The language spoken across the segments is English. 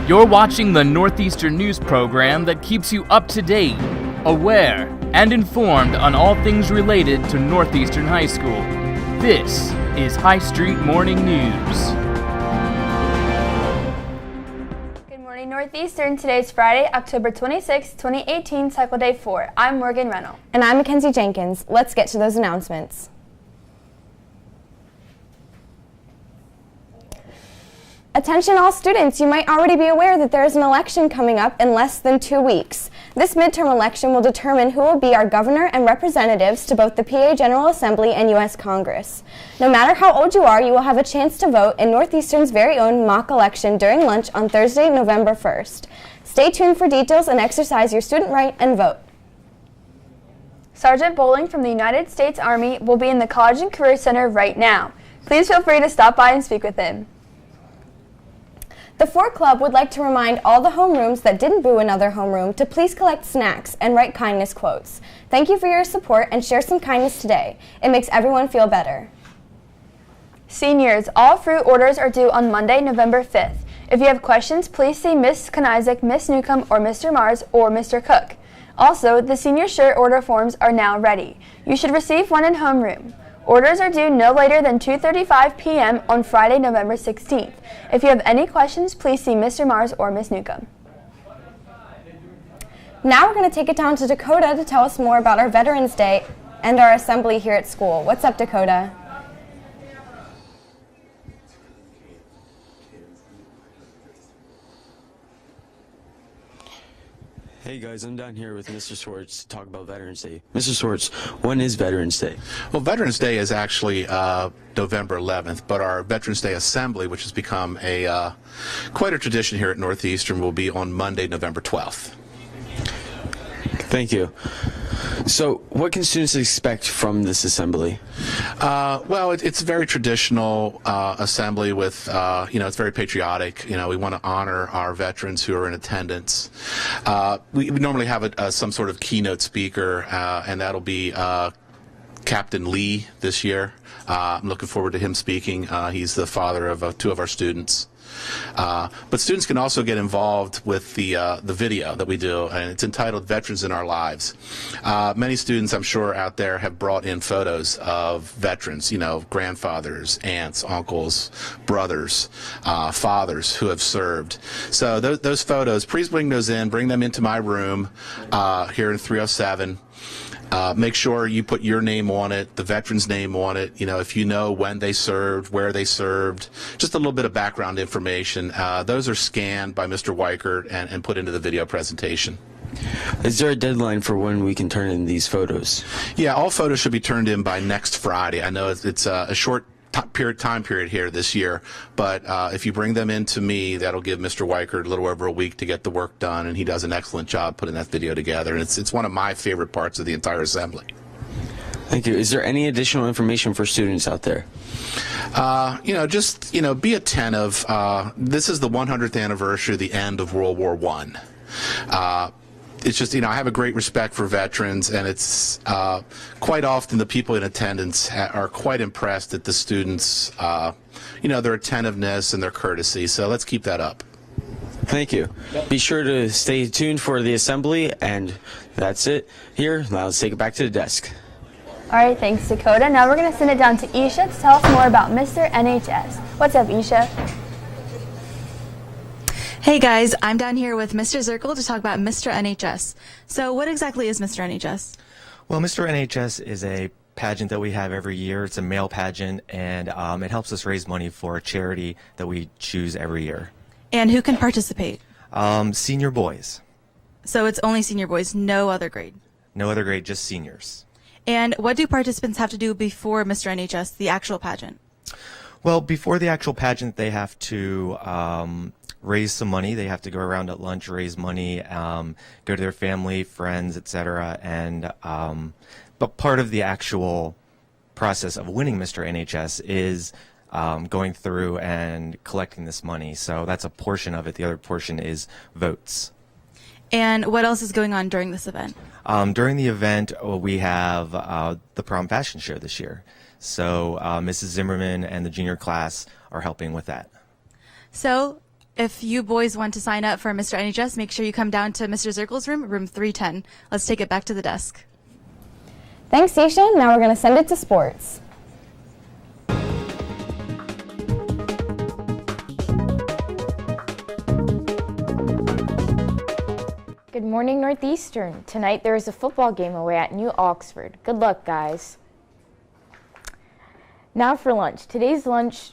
You're watching the Northeastern News program that keeps you up to date, aware, and informed on all things related to Northeastern High School. This is High Street Morning News. Good morning, Northeastern. Today's Friday, October 26, 2018, Cycle Day 4. I'm Morgan Reynolds. And I'm Mackenzie Jenkins. Let's get to those announcements. Attention all students, you might already be aware that there is an election coming up in less than 2 weeks. This midterm election will determine who will be our governor and representatives to both the PA General Assembly and U.S. Congress. No matter how old you are, you will have a chance to vote in Northeastern's very own mock election during lunch on Thursday, November 1st. Stay tuned for details and exercise your student right and vote. Sergeant Bowling from the United States Army will be in the College and Career Center right now. Please feel free to stop by and speak with him. The Fort Club would like to remind all the homerooms that didn't boo another homeroom to please collect snacks and write kindness quotes. Thank you for your support and share some kindness today. It makes everyone feel better. Seniors, all fruit orders are due on Monday, November 5th. If you have questions, please see Miss Kanizik, Miss Newcomb, or Mr. Mars, or Mr. Cook. Also, the senior shirt order forms are now ready. You should receive one in homeroom. Orders are due no later than 2:35 p.m. on Friday, November 16th. If you have any questions, please see Mr. Mars or Miss Newcomb. Now we're going to take it down to Dakota to tell us more about our Veterans Day and our assembly here at school. What's up, Dakota? Hey guys, I'm down here with Mr. Swartz to talk about Veterans Day. Mr. Swartz, when is Veterans Day? Well, Veterans Day is actually November 11th, but our Veterans Day Assembly, which has become a quite a tradition here at Northeastern, will be on Monday, November 12th. Thank you. So, what can students expect from this assembly? Well, it's a very traditional assembly with, it's very patriotic. We want to honor our veterans who are in attendance. We normally have some sort of keynote speaker, and that'll be Captain Lee this year. I'm looking forward to him speaking. He's the father of two of our students. But students can also get involved with the video that we do, and it's entitled Veterans in Our Lives. Many students, I'm sure, out there have brought in photos of veterans, grandfathers, aunts, uncles, brothers, fathers who have served. So those photos, please bring those in, bring them into my room here in 307. Make sure you put your name on it, the veteran's name on it, if you know when they served, where they served, just a little bit of background information. Those are scanned by Mr. Weichert and put into the video presentation. Is there a deadline for when we can turn in these photos? Yeah, all photos should be turned in by next Friday. I know it's a short time period here this year, but if you bring them in to me, that'll give Mr. Weichert a little over a week to get the work done, and he does an excellent job putting that video together, and it's one of my favorite parts of the entire assembly. Thank you. Is there any additional information for students out there? Be attentive. This is the 100th anniversary of the end of World War I. It's just, I have a great respect for veterans, and it's quite often the people in attendance are quite impressed at the students, their attentiveness and their courtesy. So let's keep that up. Thank you. Be sure to stay tuned for the assembly, and that's it here. Now let's take it back to the desk. All right, thanks, Dakota. Now we're going to send it down to Isha to tell us more about Mr. NHS. What's up, Isha? Hey guys, I'm down here with Mr. Zirkle to talk about Mr. NHS. So what exactly is Mr. NHS? Well, Mr. NHS is a pageant that we have every year. It's a male pageant, and it helps us raise money for a charity that we choose every year. And who can participate? Senior boys. So it's only senior boys, no other grade? No other grade, just seniors. And what do participants have to do before Mr. NHS, the actual pageant? Well, before the actual pageant, they have to raise some money. They have to go around at lunch, raise money, go to their family, friends, etc. And but part of the actual process of winning Mr. NHS is going through and collecting this money. So that's a portion of it. The other portion is votes. And what else is going on during this event? During the event, we have the prom fashion show this year. So Mrs. Zimmerman and the junior class are helping with that. So If you boys want to sign up for Mr. NHS, make sure you come down to Mr. Zirkle's room, room 310. Let's take it back to the desk. Thanks, Isha. Now we're going to send it to sports. Good morning, Northeastern. Tonight there is a football game away at New Oxford. Good luck, guys. Now for lunch. Today's lunch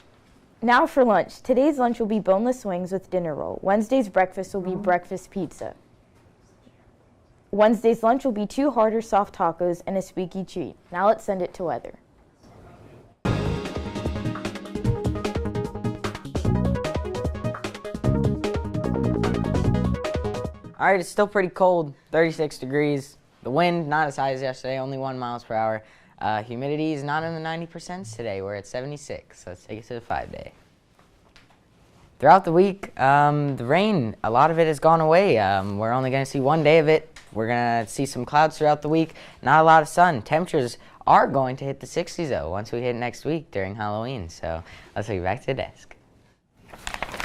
will be boneless wings with dinner roll. Wednesday's breakfast will be breakfast pizza. Wednesday's lunch will be 2 hard or soft tacos and a squeaky treat. Now let's send it to weather. All right, it's still pretty cold, 36 degrees. The wind, not as high as yesterday, only 1 mile per hour. Humidity is not in the 90% today. We're at 76, so let's take it to the 5-day. Throughout the week, the rain, a lot of it has gone away. We're only going to see 1 day of it. We're going to see some clouds throughout the week, not a lot of sun. Temperatures are going to hit the 60s, though, once we hit next week during Halloween. So let's take it back to the desk.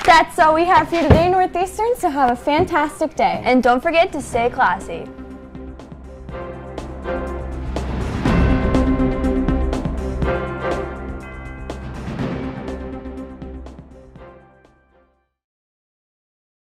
That's all we have for you today, Northeastern, so have a fantastic day. And don't forget to stay classy.